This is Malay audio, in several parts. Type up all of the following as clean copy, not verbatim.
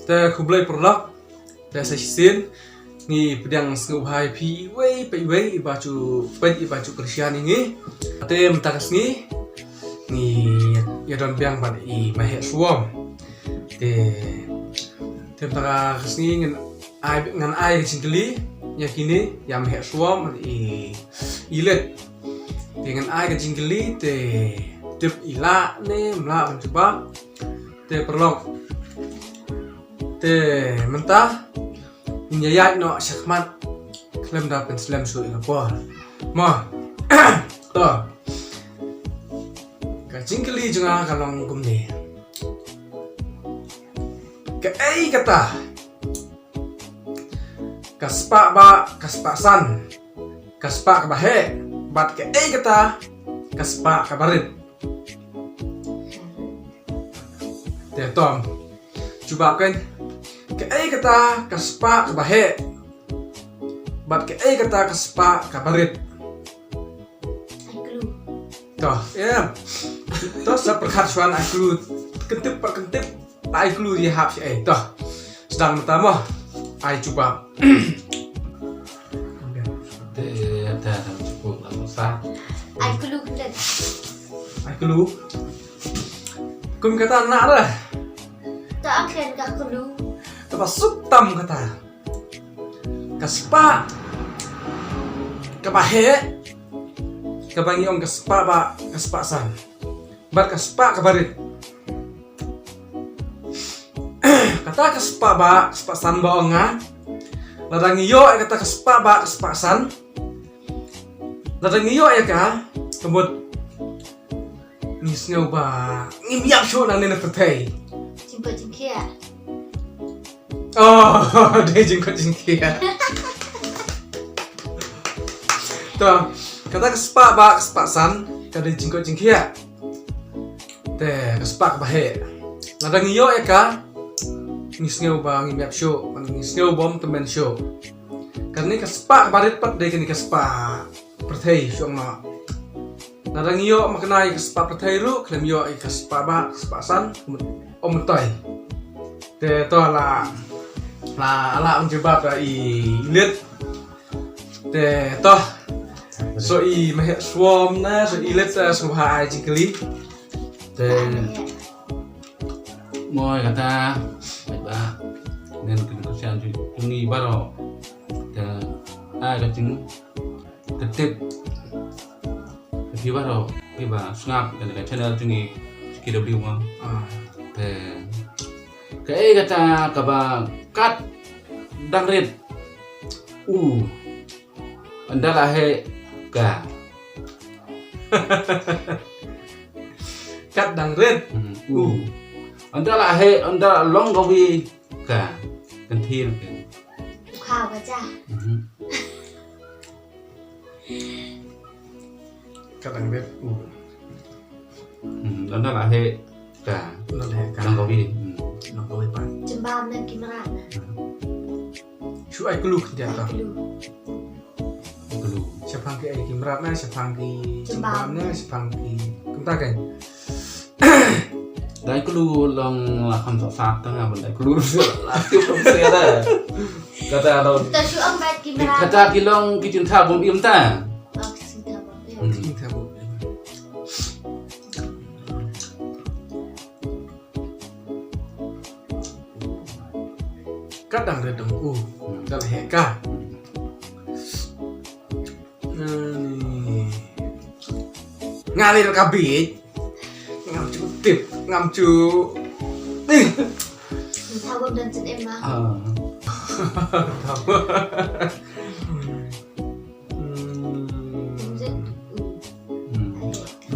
แต่คุบเลยปลอกแต่ใส่สินนี่เพียงสงบหายพีเว้ยไปเว้ยอิบาจูเป็นอิบาจูคริสเตียนนี่เต็มตาkasนี่ya don biang pada i mahek suam ต็มตาkas ngan ai singkeli ya kini ya mahek suam i let dengan ai singkeli tip ila ne mla mencoba perlok mentah nyayat no syakmat klem dapen slam su ingapor mah to jingkeli juga kalong gumni ke ai kata kaspa san kaspa kabahe bat ke ai kata kaspa kabarit te tom coba kan ke ai kata kaspa kabahe bat ke ai kata kaspa kabarit toh ya toh seperkat suan aku kentip tak aku dihap si toh sedang pertama ai coba ada cukup lama sah ai kelu kum kata anak lah tak akan gak kelu termasuk tam kata kaspa kabahe kabangi om kaspa san bat kaspa kabarit kata kaspa san ba onga ladang iyo kata kaspa san ladang iyo ya ka kebut nisnya ba ngimyak sho nang nena tetei jemput jengkia oh dia jengkot jengkia tuh kata kaspa san kada jingkot jingkia kaspa bahe ladang iyo ya ka nisngeu bang imiap show nisngeu bom temen show karena kaspa barit pat de kini kaspa perthai syong na ladang iyo maknai kaspa perthai ru klem yo kaspa san om toy to la mencoba ta i lit toh so i mahek suam na so i let subha ai jingkeli moi kata baik bah nên kesian cungi baro ai kacing tetep tapi baro piba sngap dan channel cungi KW mah cái kata kaba kat dangrit anda lahe ka kat dangrit anda lahe anda long gawi ka kan thiênข่าวกระจ้า kat dangrit anda lahe ka long gawi long gawi pan จำบ้ามนั่นกินมราดนะ chu ai kelu dia ta ดู dulu siapang ki ai kimrat na siapang ki jembam na siapang ki kumta kan dai kelu long la kham sa sa tanga ban dai kelu la tiêu không xe da kata lo แต่ชูอังแบดกินมราด kata kilong kijun tha bom im ta เอาสิเธอบอกเลย ini tabu kat dangrit dong dal heka ngalir kabit ngamcu tip ngamcu หนูทาวเดินจนเอ็มมา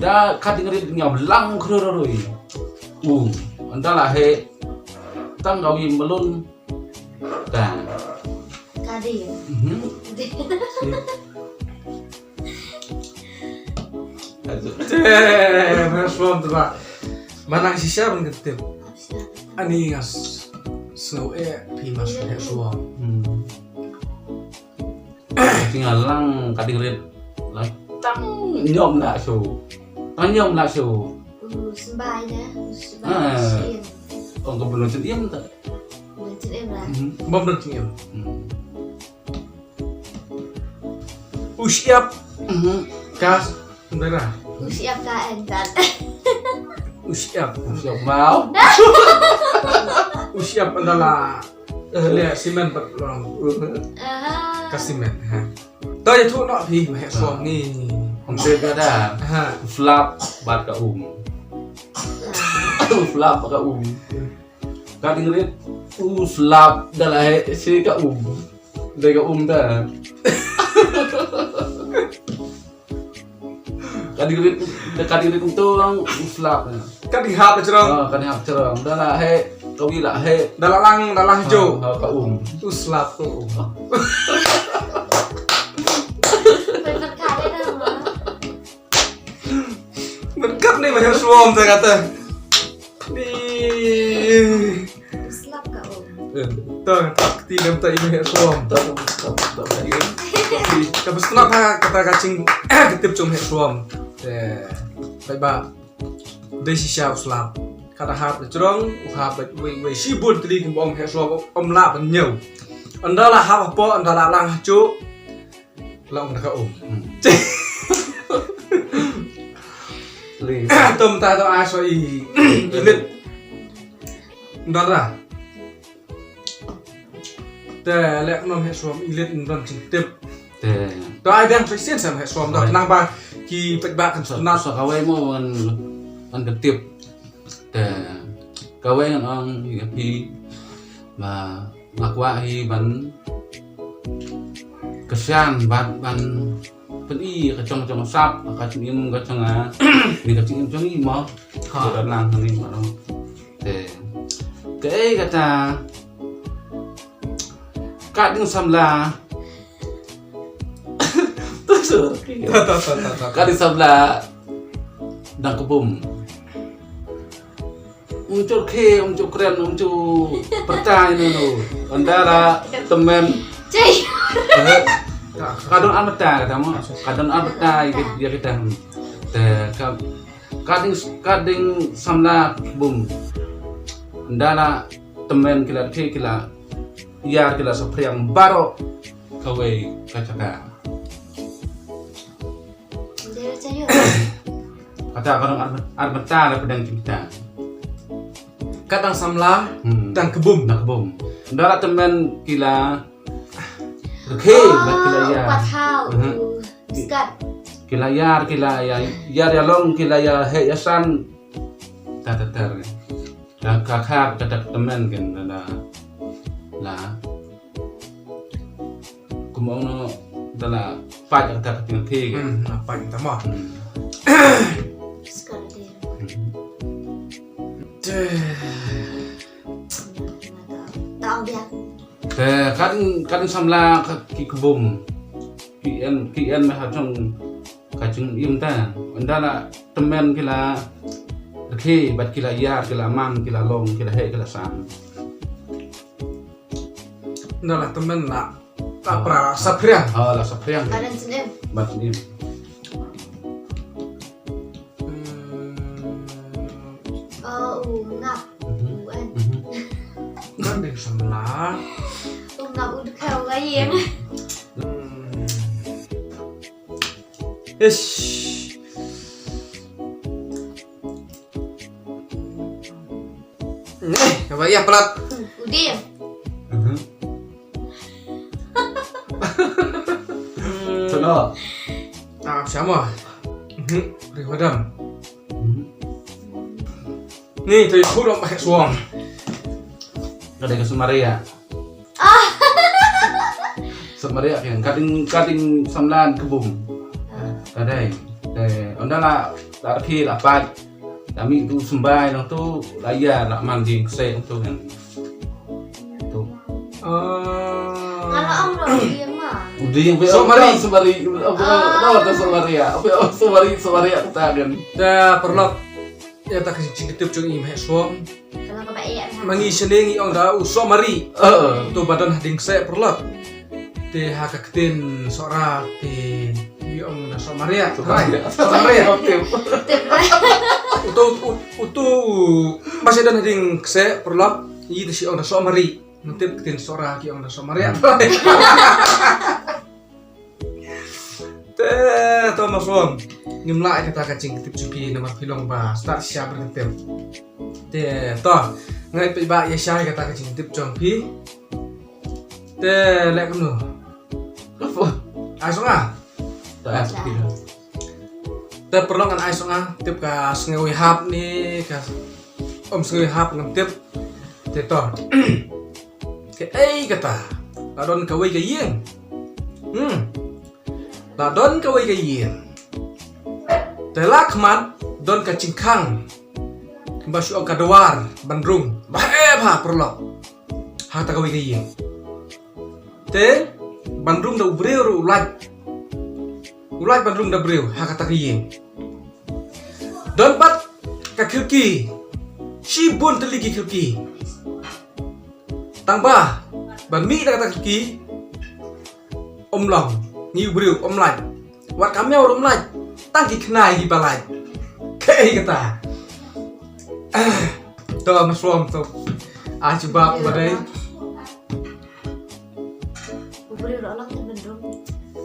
da kati ngari nyam lang kroroi anda lah he tang gawi melun ta กาดี Merespon tuh pak mana sisa pun ketip ani ngas snow pimas kayak suam tinggal lang kati ngari lang tang nyom nak show nyom nak show สบายนะสบายเชียน ông có buồn chân yếm ta ดู chị em là bom dan cingil. Usiap kas darah. siap KN kan. Usiap. Siap mau. Usiap adalah lihat simen pat orang kasimen. Ha. Tahu ya tu nak pi meh suam ni. Hampir ada. Ha. Flap bat ka Flap ka Kadang rit flap dalah si ka Dari ka dah. Kadang rit tu orang flap. Kan dihap cerong. Kan hap cerong. Dalah kau gila Dalang jo. ka Tu slap tu. Bener kali dah mah. Dekat nih meh suam saya kata. Ni. Slap kau. Tuh, tidak tak ini suam. Kapes kenapa kata kacing ketip cum hek suam. Baik ba. Desi siap slap. Kata hap cerong, hap we sibun tadi kembang hek suam la ban nhiều. Andalah hap apa andalah lang cu. Long nak Tôm ta tao ai so ilit. Ndara. Te lek non hek suam ilit ndon cintip. Tao ai đang phải xiên sam hek suam đó nang ba ki pek ba kan Nah, so kawe mo man ketip. Kawe kan ang hi mà qua hi ban kesian ban peni ka chong sap ka chingim ka changa ni ka chingim chong i mo ka lang ni ma no ke kata ka ding samla tu ka ding samla dang kebum muncul keren percaya no antara temen Cai. kadang amata kata mo kadang amata dia kita kadang samla bum ndala temen kila ya kila sopriang baro kawe kacaka Dia cai. kata kadang amata la pedang kita kadang samla dan kebum. Ndala temen kila Oke, kila ya. Patau. Skat. Kila ya long kila ya he yasan tatar. Dan kakak kata temen kan la kumono dala pajak kata ke kan. Apa yang tama? Skat dia. Tahu dia. Kan samla ki kebum kien mah trong kacung im ta andala temen kila ke bat kila ya kila mam kila long kila he kila sam Ndalah temen nak tak pra sapriang. la sapriang Kadang sini. bat ni Ngap. Kan ding samla. Ngap udah kau gayeng. Ish. Coba ya pelat. Udah. Tono Sama. Rihodam. Nih, tu kurang pakai suam. kada ke Sumaria Sumaria kan kading samlan kebum kadai ondala tarki lapat kami tu sembai nang tu layar nak mandi kse tu kan tu Kalau orang dia mah. udah yang Sumari Sumaria kita kan Dah perlu. Ya tak kasih cingkitip cung im suam. Kalau kau bayar. Mangi senengi ong da uso mari. Tu badan hading saya perlu. Te hakaktin sora te ong na so maria. Maria. Utu masih dan hading saya perlu. I si ong na so mari. Ngintip ketin sora ki ang nasa Maria. To masrom. Ngimla kata kacing tip cupi nama pilong ba start siap bertip. To ngai pe ba ya syai kata kacing tip jong pi. Lek nu. Apa? Ai songa. Tak ada. Perlu kan ai songa tip ka sengawi hap ni ka om sengawi hap ngam tip. To. Ke kata. Ladon kawai ke yin. Ladon kawai ke yin. Telak mat don ka cingkang. Kembali om kadawar Bandung. Bah perlu. Ha ta kawai ke yin. Te Bandung da ubreu ulat. Ulat Bandung da breu ha kata ke yin. Don pat ka kirki. Shibun teliki kirki. Tambah ban mi da kata kirki. Om long ni ubreu om laj. Wat kami om laj. Tangki kenai di balai. Kayak kata. Tuh mas Rom tuh. Coba badai.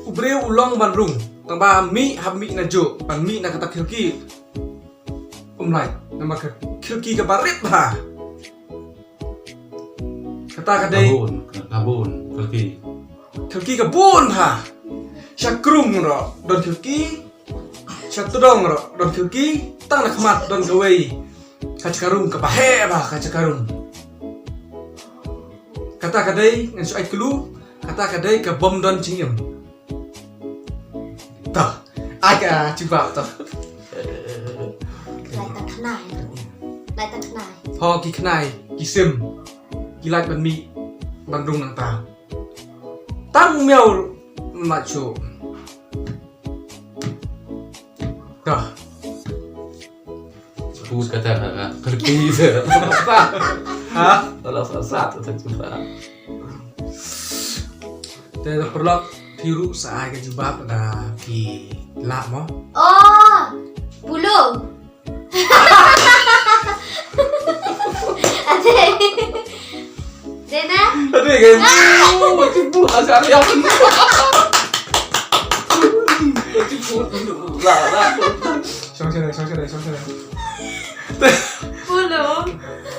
Ubreu ulang Bandung. Tambah mi hami najo. Pan mi na kata kirki. Umlai. Nama kirki ke barit bah. Kata kadai. Kabun, kirki. Kirki ke bun bah. Syakrum ro. Don kirki. Satu dong ro, don kirki, tang nak mat don gawai, kacakarung kepahe bah kacakarung. Kata kadai ngan suai kelu, kata kadai ke bom don cingim. Tah, aga coba tah. Lại tan kenai. Pho ki kenai, ki sim, ki lait ban mi, Bandung nang ta. Tang miao macho. Dah. Sebut kata kirki je. Ha? Kalau satu tak cuba. Te perlu biru saai ke jubab dah ki lak mo. Oh, bulu. Ade. Dena? Ada kan? Macam tu asal yang ni. Macam tu. Lah. 上起来。 Bulu.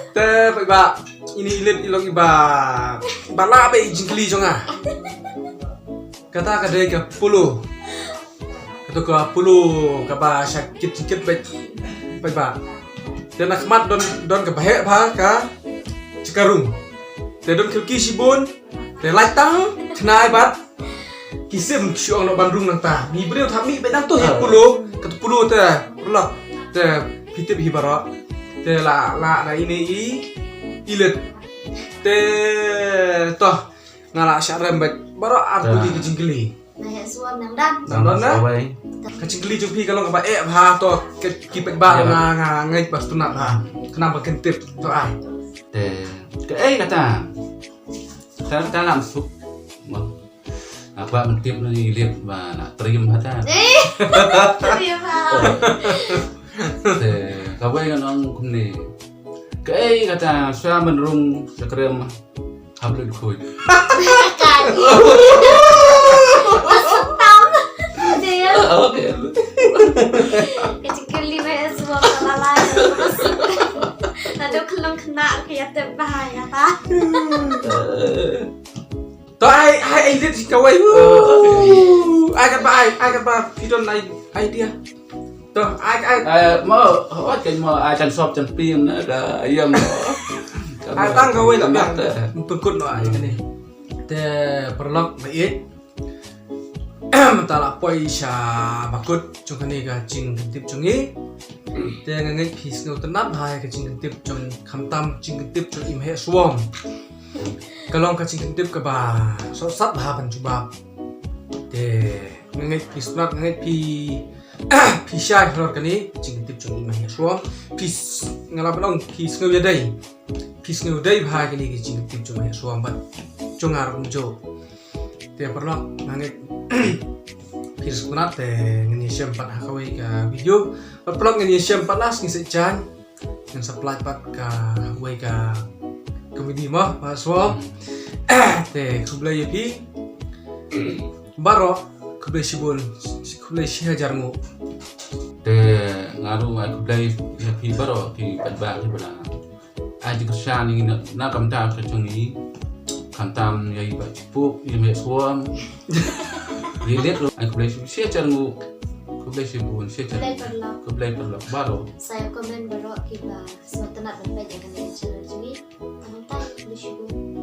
Te ba ini ilit ilong iba. Bala be jingkli jonga. Kata kadai ke pulu. Kata ke pulu ke ba sakit ba. Dan akmat don ke bahe ba ka Cikarung. Te don kirki sibun. Te latang kenai bat. Kisim syong no Bandung nang ta. Ni beliau thami be nang tu ya pulu. Kata pulu te perlu te hitip hibara. Te la ini ilet. Te toh ngala syarem bet baro artu di kecingkeli. Nah, ya suam nang dan. Nang na. Kecingkeli jupi kalau ngapa ha to kipet ba nga ngai pas tunat ha. Kenapa kentip to ai. Kata. Kita làm sup. Apa mentip ni lihat mana trim hata. Terima. Kau yang orang kuni. Kata saya menurung sekrem hablu kuy. Kaki. Masuk tam. Dia. Okay. Kecil ya suam lalai. Nado kelong kena kayak terbahaya ta. To ai ilit kawai. Ai kan ba pidon idea. To ai Mau hot kan mau acan sop can pim ada ayam. tang kawai lah biang pengkut no ai ni. Te perlok bait. Mentala poi sha bakut chung kani ka ching tip chungi. Te ngai phis no tanap hai ka ching tip chung khamtam ching tip chung im he suom. Kalong ka ching tip ka ba so sat ha ban chuba. Te ngai phis nat ngai pi sha klor kani ching tip chung im he suom. Phis ngala banong phis ngau ya dai. Phis ngau dai ba kani ki ching tip chung he suom ba. Chungar jo. Te perlok ngai Phis kunat te ngani syam pat hakawai ka video. Perlok ngani syam pat las ngi sejan. Ngan supply pat ka wai ka komedi mah mahasiswa teh kublai yapi baro kublai sibun kublai sihajar ngu te ngaru aku play ya pi baro ki badba ki bana aji kersan ni na kamta ka chungi kamtam ya iba puk ya me suam lihat lo aku play sihajar ngu kublai sibun sihajar Play perlok. kublai perlok baro Saya komen berok kita setelah berbeda dengan channel ini. Kamu tahu boleh syukur.